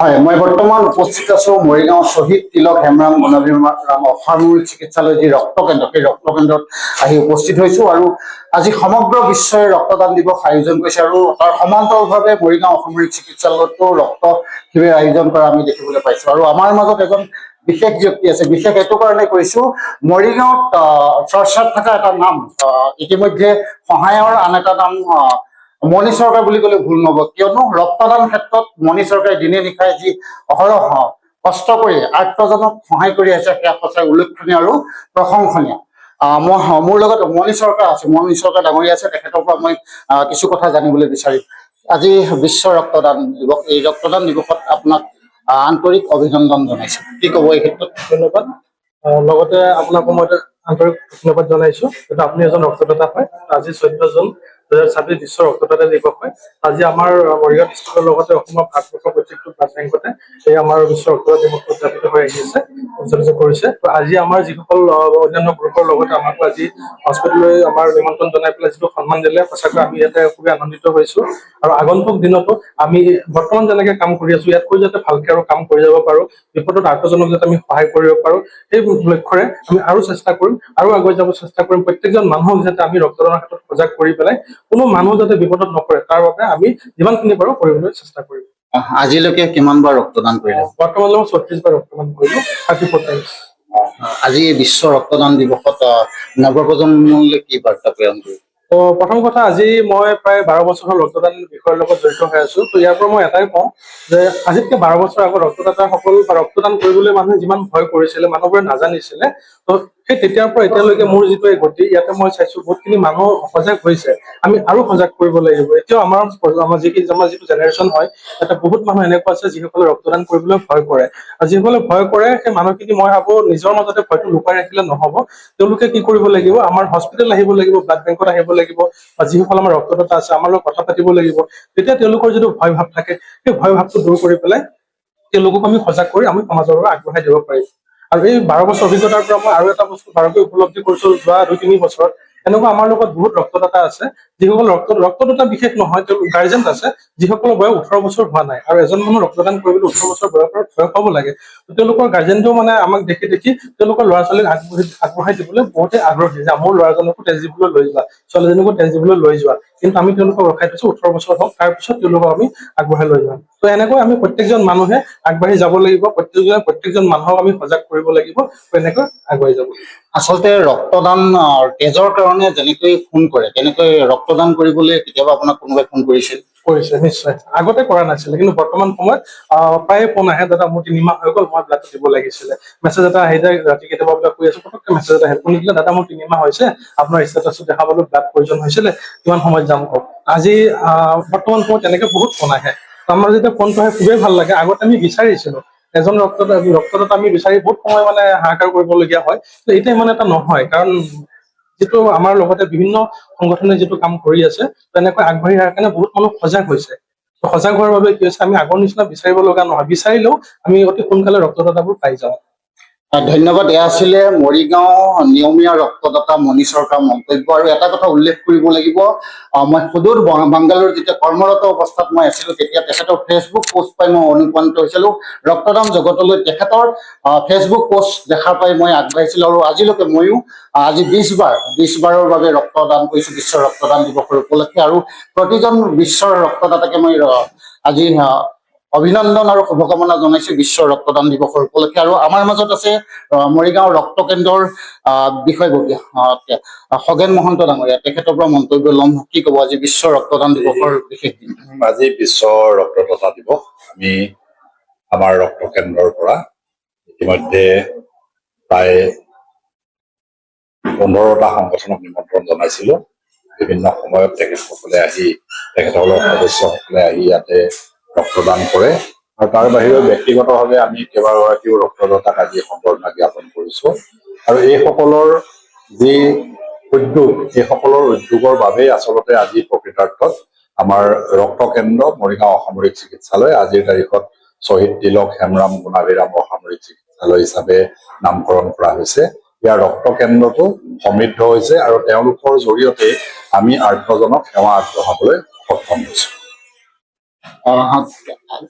হয়, মই বৰ্তমান উপস্থিত আছো মৰিগাঁও শ্বহীদ তিলক হেমৰাম গুণাভিৰাম অসামৰিক চিকিৎসালয় যি ৰক্তকেন্দ্ৰ, সেই ৰক্তকেন্দ্ৰত আহি উপস্থিত হৈছো আৰু আজি সমগ্ৰ বিশ্বই ৰক্তদান দিৱস আয়োজন কৰিছে আৰু তাৰ সমান্তৰালভাৱে মৰিগাঁও অসামৰিক চিকিৎসালয়তো ৰক্ত শিবিৰ আয়োজন কৰা আমি দেখিবলৈ পাইছো আৰু আমাৰ মাজত এজন বিশেষ ব্যক্তি আছে। বিশেষ এইটো কাৰণে কৈছো, মৰিগাঁৱত চৰ্চাত থকা এটা নাম, ইতিমধ্যে সহায়ৰ আন এটা নাম মণি চৰকাৰ বুলি ক'লে ভুল নহব, কিয়নো ৰক্তদান ক্ষেত্ৰত মণি চৰকাৰে দিনে নিশাই যি অহৰহ কষ্ট কৰি আৰ্তজনক সহায় কৰি আছে, সেয়া সঁচাই উল্লেখনীয় আৰু প্ৰশংসনীয়। মোৰ লগত মণি চৰকাৰ আছে, মণি চৰকাৰ ডাঙৰীয়া আছে, তেখেতৰ পৰা মই কিছু কথা জানিবলৈ বিচাৰিম। আজি বিশ্ব ৰক্তদান দিৱস, এই ৰক্তদান দিৱসত আপোনাক আন্তৰিক অভিনন্দন জনাইছো, কি ক'ব এই ক্ষেত্ৰত? ধন্যবাদ। লগতে আপোনাকো মই আন্তৰিক ধন্যবাদ জনাইছো। আপুনি এজন ৰক্তদাতা হয়। আজি 14 জুন 2026 বিশ্ব ৰক্তদাতা দিৱস হয়। আজি আমাৰ মৰিগাঁও ডিষ্ট্ৰিক্টৰ লগতে অসমৰ ভাৰতবৰ্ষৰ প্ৰত্যেকটো ব্লাড বেংকতে এই আমাৰ বিশ্ব ৰক্তদাতা দিৱস উদযাপিত হৈ আহি আছে, উদযাপিত কৰিছে। আজি আমাৰ যিসকল অন্যান্য গ্ৰুপৰ লগতে আমাকো আজি হস্পিটেললৈ আমাৰ নিমন্ত্ৰণ জনাই পেলাই যিটো সন্মান দিলে, সঁচাকৈ আমি ইয়াতে খুবেই আনন্দিত হৈছো। আৰু আগন্তুক দিনতো আমি বৰ্তমান যেনেকে কাম কৰি আছো, ইয়াতকৈ যাতে ভালকে আৰু কাম কৰি যাব পাৰো, বিপদত আৰ্তজনক যাতে আমি সহায় কৰিব পাৰো, সেই লক্ষ্যৰে আমি আৰু চেষ্টা কৰিম, আৰু আগুৱাই যাব চেষ্টা কৰিম। প্ৰত্যেকজন মানুহক যাতে আমি ৰক্তদানৰ ক্ষেত্ৰত সজাগ কৰি পেলাই কোনো মানুহ যাতে বিপদত নপৰে, তাৰ বাবে আমি যিমানখিনি পাৰো কৰিবলৈ চেষ্টা কৰিম। আজিলৈকে কিমান বাৰ ৰক্তদান কৰিলে? বৰ্তমানলৈ 36 বাৰ ৰক্তদান কৰিলো, 34 টাইমছ। আজি বিশ্ব ৰক্তদান দিৱসত নৱপ্ৰজন্মলৈ কি বাৰ্তা প্ৰেৰণ কৰিম? তো প্ৰথম কথা, আজি মই প্ৰায় 12 বছৰ ৰক্তদান বিষয়ৰ লগত জড়িত হৈ আছো। তো ইয়াৰ পৰা মই এটাই কওঁ যে আজিতকে 12 বছৰ আগত ৰক্তদাতাসকল বা ৰক্তদান কৰিবলৈ মানুহে যিমান ভয় কৰিছিলে, মানুহবোৰে নাজানিছিলে, তো সেই তেতিয়াৰ পৰা এতিয়ালৈকে মোৰ যিটো এই গতি, ইয়াতে মই চাইছো বহুতখিনি মানুহ সজাগ হৈছে। আমি আৰু সজাগ কৰিব লাগিব। এতিয়াও আমাৰ যিটো জেনেৰেশ্যন হয়, তাতে বহুত মানুহ এনেকুৱা আছে যিসকলে ৰক্তদান কৰিবলৈ ভয় কৰে। আৰু যিসকলে ভয় কৰে, সেই মানুহখিনি মই ভাবো নিজৰ মাজতে ভয়টো লুকাই ৰাখিলে নহব। তেওঁলোকে কি কৰিব লাগিব, আমাৰ হস্পিটেল আহিব লাগিব, ব্লাড বেংকত আহিব লাগিব, বা যিসকল আমাৰ ৰক্তদাতা আছে আমাৰ লগত কথা পাতিব লাগিব। তেতিয়া তেওঁলোকৰ যিটো ভয় ভাৱ থাকে, সেই ভয় ভাৱটো দূৰ কৰি পেলাই তেওঁলোকক আমি সজাগ কৰি আমি সমাজৰ বাবে আগবঢ়াই দিব পাৰিম। আৰু এই 12 বছৰ অভিজ্ঞতাৰ পৰা মই আৰু এটা বস্তু ভালকৈ উপলব্ধি কৰিছো, যোৱা 2-3 বছৰত এনেকুৱা আমাৰ লগত বহুত ৰক্তদাতা আছে, যিসকল ৰক্তদাতা বিশেষ নহয়, তেওঁলোক গাৰ্জেন আছে, যিসকলৰ বয়স 18 বছৰ হোৱা নাই। আৰু এজন মানুহ ৰক্তদান কৰিবলৈ 18 বছৰ বয়স পাব লাগে। তেওঁলোকৰ গাৰ্জেনটো মানে আমাক দেখি দেখি তেওঁলোকৰ ল'ৰা ছোৱালীক আগবঢ়াই দিবলৈ বহুতে আগ্ৰহী, যে মোৰ ল'ৰাজনকো তেজ দিবলৈ লৈ যোৱা, ছোৱালীজনীকো তেজ দিবলৈ লৈ যোৱা। কিন্তু আমি তেওঁলোকক ৰখাই থৈছো 18 বছৰ হওক, তাৰ পিছত তেওঁলোকক আমি আগবঢ়াই লৈ যাম। তো এনেকৈ আমি প্ৰত্যেকজন মানুহে আগবাঢ়ি যাব লাগিব, প্ৰত্যেকজন মানুহক আমি সজাগ কৰিব লাগিব, এনেকৈ আগুৱাই যাব। আচলতে ৰক্তদান তেজৰ কাৰণে যেনেকৈ ফোন কৰে, তেনেকৈ ৰক্তদান কৰিবলৈ কেতিয়াবা আপোনাক কোনোবাই ফোন কৰিছিল? কৰিছে, নিশ্চয়। আগতে কৰা নাছিলে, কিন্তু বৰ্তমান সময়ত প্ৰায় ফোন আহে, দাদা মোৰ 3 মাহ হৈ গ'ল, মই ব্লাডটো দিব লাগিছিলে। মেছেজ এটা আহি যায়, ৰাতি কেতিয়াবা বোলে শুই আছো, পটককে মেছেজ এটা আহে, ফোন দিলে, দাদা মোৰ 3 মাহ হৈছে, আপোনাৰ ষ্টেটাছটো দেখা পালো, ব্লাড প্ৰয়োজন হৈছিলে, কিমান সময়ত যাম কওক। আজি বৰ্তমান সময়ত তেনেকে বহুত ফোন আহে। আমাৰ যেতিয়া ফোনটো আহে খুবেই ভাল লাগে। আগতে আমি বিচাৰিছিলো এজন ৰক্তদাতা আমি বিচাৰি বহুত সময় মানে হাহাকাৰ কৰিবলগীয়া হয়। এতিয়া ইমান এটা নহয়, কাৰণ যিটো আমাৰ লগতে বিভিন্ন সংগঠনে যিটো কাম কৰি আছে, তেনেকৈ আগবাঢ়ি অহাৰ কাৰণে বহুত মানুহ সজাগ হৈছে। সজাগ হোৱাৰ বাবে কি হৈছে, আমি আগৰ নিচিনা বিচাৰিব লগা নহয়, বিচাৰিলেও আমি অতি সোনকালে ৰক্তদাতাবোৰ পাই যাওঁ। ধন্যবাদ। এয়া আছিলে মৰিগাঁও নিয়মীয়া ৰক্তদাতা মণি চৰকাৰ মন্তব্য। আৰু এটা কথা উল্লেখ কৰিব লাগিব, মই সুদূৰ বাংগালুৰুত যেতিয়া কৰ্মৰত অৱস্থাত মই আছিলো, তেতিয়া তেখেতৰ ফেচবুক পোষ্ট পাই মই অনুপ্ৰাণিত হৈছিলো। ৰক্তদান জগতলৈ তেখেতৰ ফেচবুক পোষ্ট দেখা পাই মই আগবাঢ়িছিলো, আৰু আজিলৈকে ময়ো আজি 20 বাৰৰ বাবে ৰক্তদান কৰিছো বিশ্ব ৰক্তদান দিৱসৰ উপলক্ষে। আৰু প্ৰতিজন বিশ্বৰ ৰক্তদাতাকে মই আজি অভিনন্দন আৰু শুভকামনা জনাইছো বিশ্ব ৰক্তদান দিৱসৰ উপলক্ষে। আৰু আমাৰ মাজত আছে মৰিগাঁও ৰক্ত কেন্দ্ৰৰ বিষয়ববীয়া খগেন মহন্ত ডাঙৰীয়া, তেখেতৰ পৰা মন্তব্য ল'ম। কি ক'ব আজি বিশ্ব ৰক্তদান দিৱসৰ বিশেষ দিন? আজি বিশ্ব ৰক্তদাতা দিৱস। আমি আমাৰ ৰক্ত কেন্দ্ৰৰ পৰা ইতিমধ্যে প্ৰায় 15টা সংগঠনক নিমন্ত্ৰণ জনাইছিলো। বিভিন্ন সময়ত তেখেতসকলে আহি, তেখেতসকলৰ সদস্যসকলে আহি ইয়াতে ৰক্তদান কৰে। আৰু তাৰ বাহিৰেও ব্যক্তিগতভাৱে আমি কেইবাগৰাকীও ৰক্তদাতাক আজি সম্বৰ্ধনা জ্ঞাপন কৰিছো। আৰু এইসকলৰ যি উদ্যোগ, এইসকলৰ উদ্যোগৰ বাবেই আচলতে আজি প্ৰকৃতাৰ্থত আমাৰ ৰক্ত কেন্দ্ৰ মৰিগাঁও অসামৰিক চিকিৎসালয় আজিৰ তাৰিখত শ্বহীদ তিলক হেমৰাম গুণাভিৰাম অসামৰিক চিকিৎসালয় হিচাপে নামকৰণ কৰা হৈছে। ইয়াৰ ৰক্ত কেন্দ্ৰটো সমৃদ্ধ হৈছে, আৰু তেওঁলোকৰ জৰিয়তে আমি আৰ্তজনক সেৱা আগবঢ়াবলৈ সক্ষম হৈছো।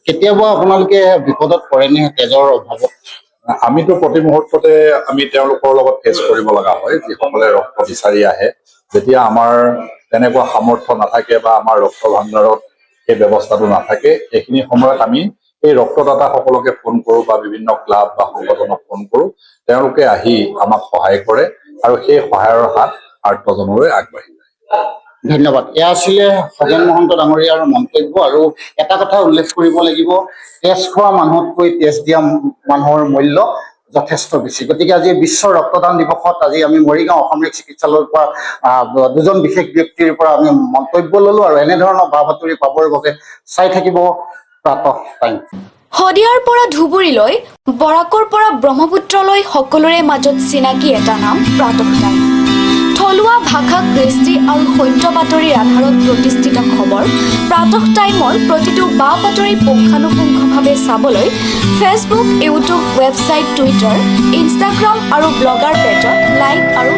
কেতিয়াবা আপোনালোকে বিপদত পৰেনে তেজৰ অভাৱত? আমিতো প্ৰতি মুহূৰ্ততে আমি তেওঁলোকৰ লগত ফেচ কৰিব লগা হয়, যিসকলে ৰক্ত বিচাৰি আহে। যেতিয়া আমাৰ তেনেকুৱা সামৰ্থ্য নাথাকে বা আমাৰ ৰক্ত ভাণ্ডাৰত সেই ব্যৱস্থাটো নাথাকে, এইখিনি সময়ত আমি এই ৰক্তদাতাসকলকে ফোন কৰোঁ বা বিভিন্ন ক্লাব বা সংগঠনক ফোন কৰোঁ। তেওঁলোকে আহি আমাক সহায় কৰে আৰু সেই সহায়ৰ হাত আৰ্তজনলৈ আগবাঢ়ি যায়। ধন্যবাদ। এয়া আছিলে খগেন মহন্ত ডাঙৰীয়াৰ মন্তব্য। আৰু এটা কথা উল্লেখ কৰিব লাগিব, তেজ খোৱা মানুহতকৈ তেজ দিয়া মানুহৰ মূল্য যথেষ্ট বেছি। গতিকে আজি বিশ্ব ৰক্তদান দিৱসত আজি আমি মৰিগাঁও অসামৰিক চিকিৎসালয়ৰ পৰা দুজন বিশেষ ব্যক্তিৰ পৰা আমি মন্তব্য ললো। আৰু এনেধৰণৰ বা বাতৰি পাবৰ বাবে চাই থাকিব প্ৰাতঃ টাইম। শদিয়াৰ পৰা ধুবুৰীলৈ, বৰাকৰ পৰা ব্ৰহ্মপুত্ৰলৈ সকলোৰে মাজত চিনাকি এটা নাম প্ৰাতঃ টাইম। থলুৱা ভাষা, কৃষ্টি আৰু সত্য বাতৰিৰ আধাৰত প্ৰতিষ্ঠিত খবৰ প্ৰাতঃ টাইমৰ প্ৰতিটো বা বাতৰি পুংখানুপুংখভাৱে চাবলৈ Facebook, YouTube, website, Twitter, Instagram আৰু ব্লগাৰ পেজত লাইক আৰু